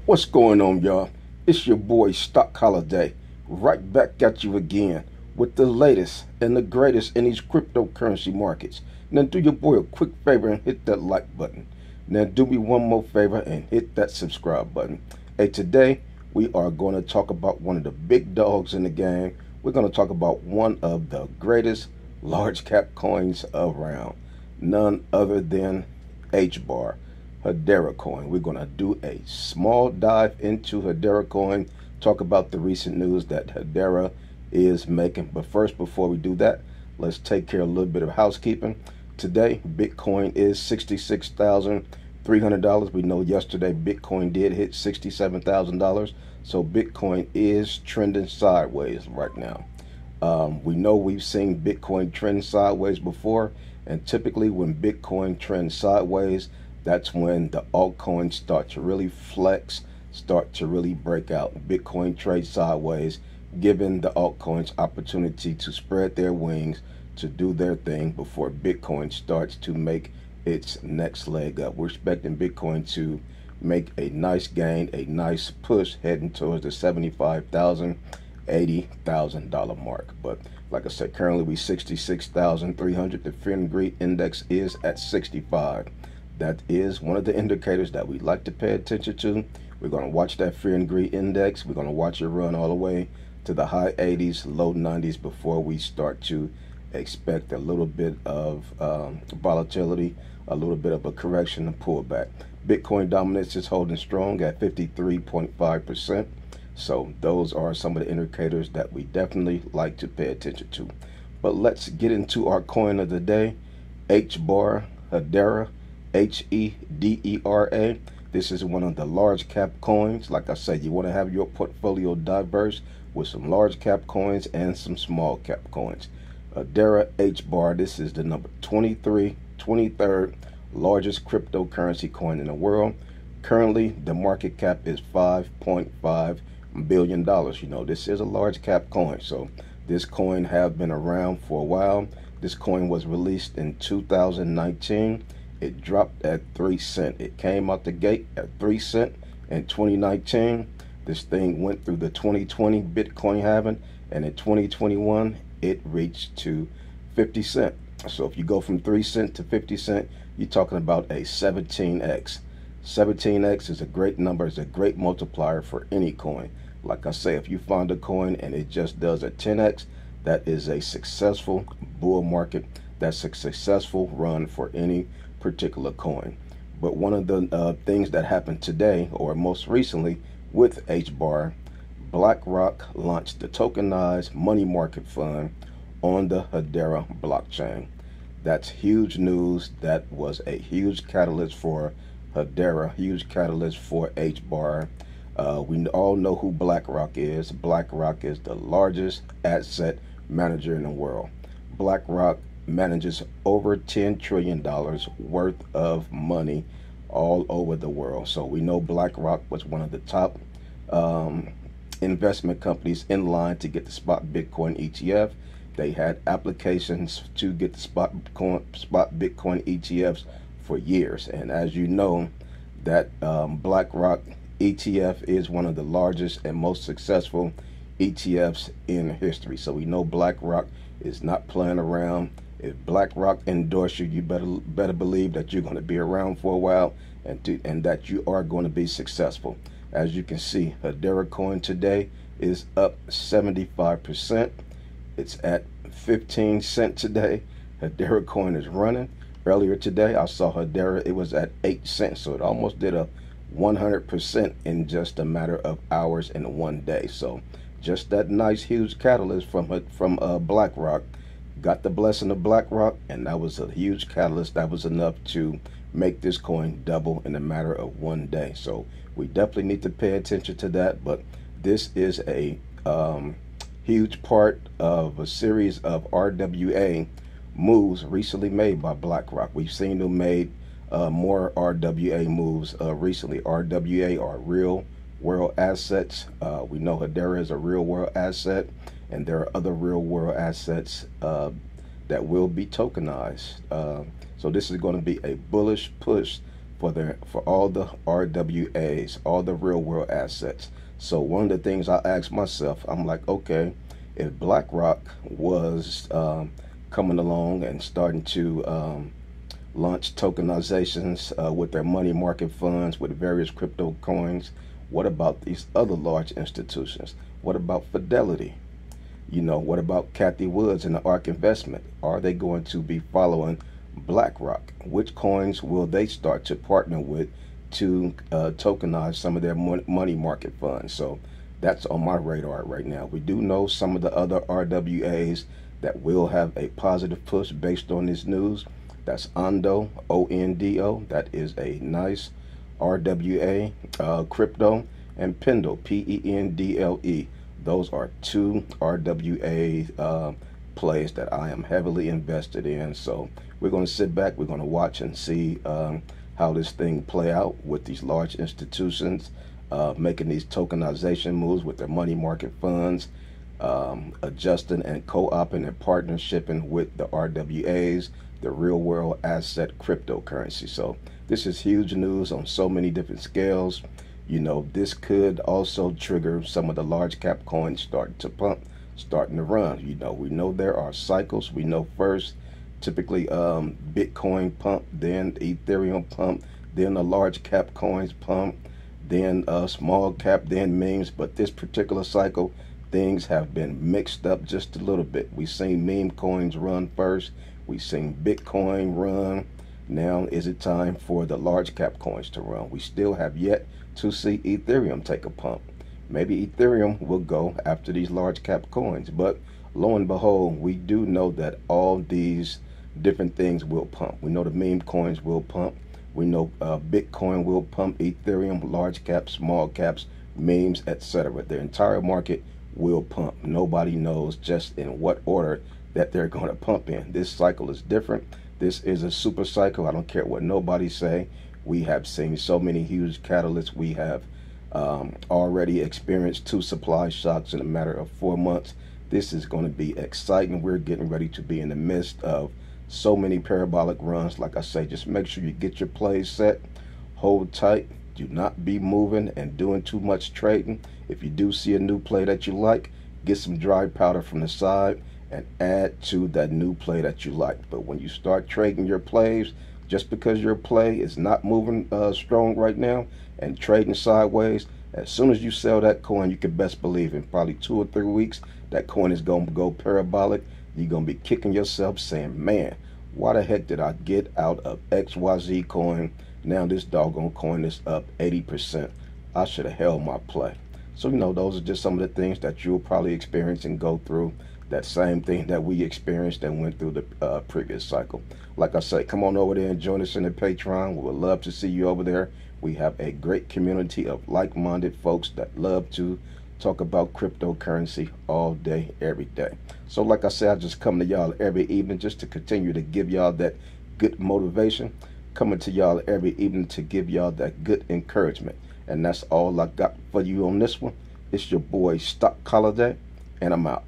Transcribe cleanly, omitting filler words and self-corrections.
What's going on, y'all? It's your boy Stock Holiday, right back at you again with the latest and the greatest in these cryptocurrency markets. Now do your boy a quick favor and hit that like button. Now do me one more favor and hit that subscribe button. Hey, today we are going to talk about one of the big dogs in the game. We're going to talk about one of the greatest large cap coins around, none other than HBAR. Hedera coin. We're going to do a small dive into Hedera coin, talk about the recent news that Hedera is making. But first, before we do that, let's take care of a little bit of housekeeping. Today, Bitcoin is $66,300. We know yesterday Bitcoin did hit $67,000. So Bitcoin is trending sideways right now. We know we've seen Bitcoin trend sideways before, and typically when Bitcoin trends sideways, that's when the altcoins start to really flex, start to really break out. Bitcoin trades sideways, giving the altcoins opportunity to spread their wings, to do their thing before Bitcoin starts to make its next leg up. We're expecting Bitcoin to make a nice gain, a nice push heading towards the $75,000, $80,000 mark. But like I said, currently we 66,300. The fear and greed index is at 65. That is one of the indicators that we like to pay attention to. We're going to watch that fear and greed index. We're going to watch it run all the way to the high 80s, low 90s before we start to expect a little bit of volatility, a little bit of a correction and pullback. Bitcoin dominance is holding strong at 53.5%. So those are some of the indicators that we definitely like to pay attention to. But let's get into our coin of the day, HBAR, Hedera. Hedera. This is one of the large cap coins. Like I said, you want to have your portfolio diverse with some large cap coins and some small cap coins. Hedera HBAR, this is the number 23rd largest cryptocurrency coin in the world. Currently, the market cap is $5.5 billion. You know, this is a large cap coin. So this coin have been around for a while. This coin was released in 2019. It dropped at 3 cents. It came out the gate at 3 cents in 2019. This thing went through the 2020 Bitcoin halving, and in 2021 it reached to 50 cents. So if you go from 3 cents to 50 cents, you're talking about a 17x. 17x is a great number. It's a great multiplier for any coin. Like I say, if you find a coin and it just does a 10x, that is a successful bull market. That's a successful run for any particular coin. But one of the things that happened today, or most recently with HBAR, BlackRock launched the tokenized money market fund on the Hedera blockchain. That's huge news. That was a huge catalyst for Hedera, huge catalyst for HBAR. We all know who BlackRock is. BlackRock is the largest asset manager in the world. BlackRock manages over $10 trillion worth of money all over the world. So we know BlackRock was one of the top investment companies in line to get the spot Bitcoin ETF. They had applications to get the spot Bitcoin ETFs for years. And as you know, that BlackRock ETF is one of the largest and most successful ETFs in history. So we know BlackRock is not playing around. If BlackRock endorse you, you better believe that you're going to be around for a while and that you are going to be successful. As you can see, Hedera coin today is up 75%. It's at 15 cents today. Hedera coin is running. Earlier today, I saw Hedera, it was at 8 cents. So it almost did a 100% in just a matter of hours in one day. So just that nice huge catalyst from BlackRock. Got the blessing of BlackRock, and that was a huge catalyst. That was enough to make this coin double in a matter of one day. So we definitely need to pay attention to that. But this is a huge part of a series of RWA moves recently made by BlackRock. We've seen them made more RWA moves recently. RWA are real world assets. We know Hedera is a real world asset, and there are other real world assets that will be tokenized. So this is going to be a bullish push for all the RWAs, all the real world assets. So one of the things I asked myself, I'm like, okay, if BlackRock was coming along and starting to launch tokenizations with their money market funds with various crypto coins, what about these other large institutions? What about Fidelity? You know, what about Kathy Woods and the ARK Investment? Are they going to be following BlackRock? Which coins will they start to partner with to tokenize some of their money market funds? So that's on my radar right now. We do know some of the other RWAs that will have a positive push based on this news. That's Ondo, ONDO. That is a nice RWA, crypto, and Pendle, PENDLE. Those are two RWA plays that I am heavily invested in. So we're going to sit back, we're going to watch and see how this thing play out with these large institutions making these tokenization moves with their money market funds, adjusting and co-oping and partnershiping with the RWAs, the real world asset cryptocurrency. So this is huge news on so many different scales. You know, this could also trigger some of the large cap coins starting to pump, starting to run. You know, we know there are cycles. We know first, typically Bitcoin pump, then Ethereum pump, then the large cap coins pump, then small cap, then memes. But this particular cycle, things have been mixed up just a little bit. We've seen meme coins run first. We've seen Bitcoin run. Now is it time for the large cap coins to run? We still have yet to see Ethereum take a pump. Maybe Ethereum will go after these large cap coins, but lo and behold, we do know that all these different things will pump. We know the meme coins will pump. We know Bitcoin will pump, Ethereum, large caps, small caps, memes, etc. The entire market will pump. Nobody knows just in what order that they're going to pump in. This cycle is different. This is a super cycle. I don't care what nobody say. We have seen so many huge catalysts. We have already experienced 2 supply shocks in a matter of 4 months. This is going to be exciting. We're getting ready to be in the midst of so many parabolic runs. Like I say, just make sure you get your plays set, hold tight, do not be moving and doing too much trading. If you do see a new play that you like, get some dry powder from the side and add to that new play that you like. But when you start trading your plays, just because your play is not moving strong right now and trading sideways, as soon as you sell that coin, you can best believe in probably 2 or 3 weeks, that coin is going to go parabolic. You're going to be kicking yourself saying, man, why the heck did I get out of XYZ coin? Now this doggone coin is up 80%. I should have held my play. So, you know, those are just some of the things that you'll probably experience and go through. That same thing that we experienced and went through the previous cycle. Like I say, come on over there and join us in the Patreon. We would love to see you over there. We have a great community of like-minded folks that love to talk about cryptocurrency all day, every day. So like I said, I just come to y'all every evening just to continue to give y'all that good motivation. Coming to y'all every evening to give y'all that good encouragement. And that's all I got for you on this one. It's your boy Stock Holiday, and I'm out.